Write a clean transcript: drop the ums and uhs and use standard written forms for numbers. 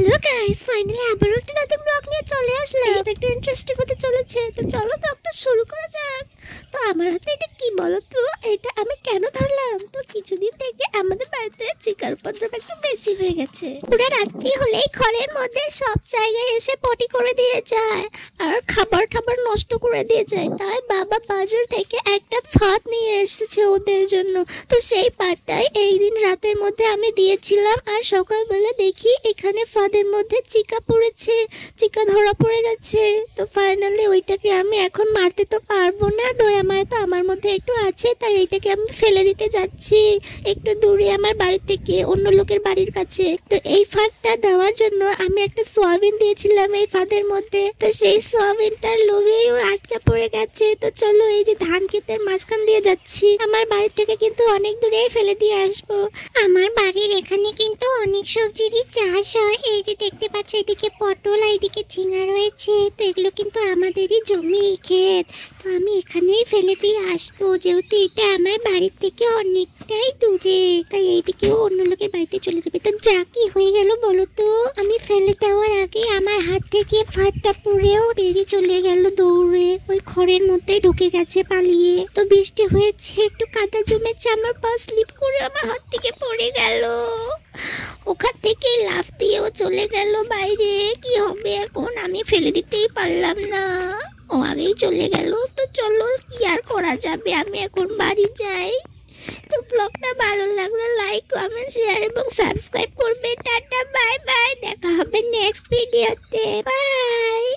Hello guys, finally আবারও একটা নতুন ব্লগ নিয়ে চলে আসলাম। এটা একটু ইন্টারেস্টিং হতে চলেছে, তো চলো ব্লগটা শুরু করা যাক। তো আমার হাতে এটা কি বলো তো, এটা আমি কেন ধরলাম? তো কিছুদিন থেকে আমাদের বাড়িতে চিকার উপদ্রব একটু বেশি হয়ে গেছে। পুরো রাত্রি হলেই ঘরের মধ্যে সব জায়গায় এসে পটি করে দিয়ে যায় আর খাবার টাবার নষ্ট করে দিয়ে যায়। তাই বাবা বাজার থেকে একটা ফাঁদ নিয়ে এসেছে ওদের জন্য। তো সেই ফাঁদটাই এই দিন রাতের মধ্যে আমি দিয়েছিলাম, আর সকালবেলা দেখি এখানে ফাঁদের মধ্যে চিকা পড়েছে, চিকা ধরা পড়ে গেছে। তো ফাইনালি ওইটাকে আমি এখন মারতে তো পারবো না, দয়া মায়া তো আমার মধ্যে একটু আছে, তাই এইটাকে আমি ফেলে দিতে যাচ্ছি একটু দূরে আমার বাড়ি থেকে, অন্য লোকের বাড়ির কাছে। তো এই ফাঁদটা দেওয়ার জন্য আমি একটা সোয়াবিন দিয়েছিলাম এই ফাঁদের মধ্যে, তো সেই সোয়াবিনটার লোভেই ও আটকা পড়ে গেছে। তো চলো এই যে ধান ক্ষেতের মাঝখান দিয়ে যাচ্ছি, আমার বাড়ি থেকে কিন্তু অনেক দূরেই ফেলে দিয়ে আসবো। আমার বাড়ির এখানে কিন্তু অনেক সবজিরই চাষ হয়। এই যে দেখতে পাচ্ছ, এদিকে পটল আর এদিকে ঝিঙা রয়েছে। তো এগুলো কিন্তু আমাদেরই জমি ক্ষেত। তো আমি এখানেই ফেলে দিয়ে আসবো, যেহেতু এটা আমার বাড়ির থেকে অনেকটাই দূরে, তাই এইদিকেও অন্য লোকের বাড়িতে চলে যাবে। তো যা কি হয়ে গেল বলো তো, আমি ফেলে দেওয়ার আগে আমার হাত থেকে ফাঁদটা পড়েও বেরিয়ে চলে গেল দৌড়ে, ওই ঘরের মধ্যেই ঢুকে গেছে পালিয়ে। তো বৃষ্টি হয়েছে, একটু কাদা জমেছে, আমার পা স্লিপ করে আমার হাত থেকে পড়ে গেল। ওখান থেকে লাফ দিয়েও চলে গেল বাইরে। কি হবে এখন, আমি ফেলে দিতেই পারলাম না, ও আগেই চলে গেল। তো চলো কি আর করা যাবে, আমি এখন বাড়ি যাই। তো ব্লগটা ভালো লাগলে লাইক, কমেন্ট, শেয়ার এবং সাবস্ক্রাইব করবে। টাটা, বাই বাই, দেখা হবে নেক্সট ভিডিওতে। বাই।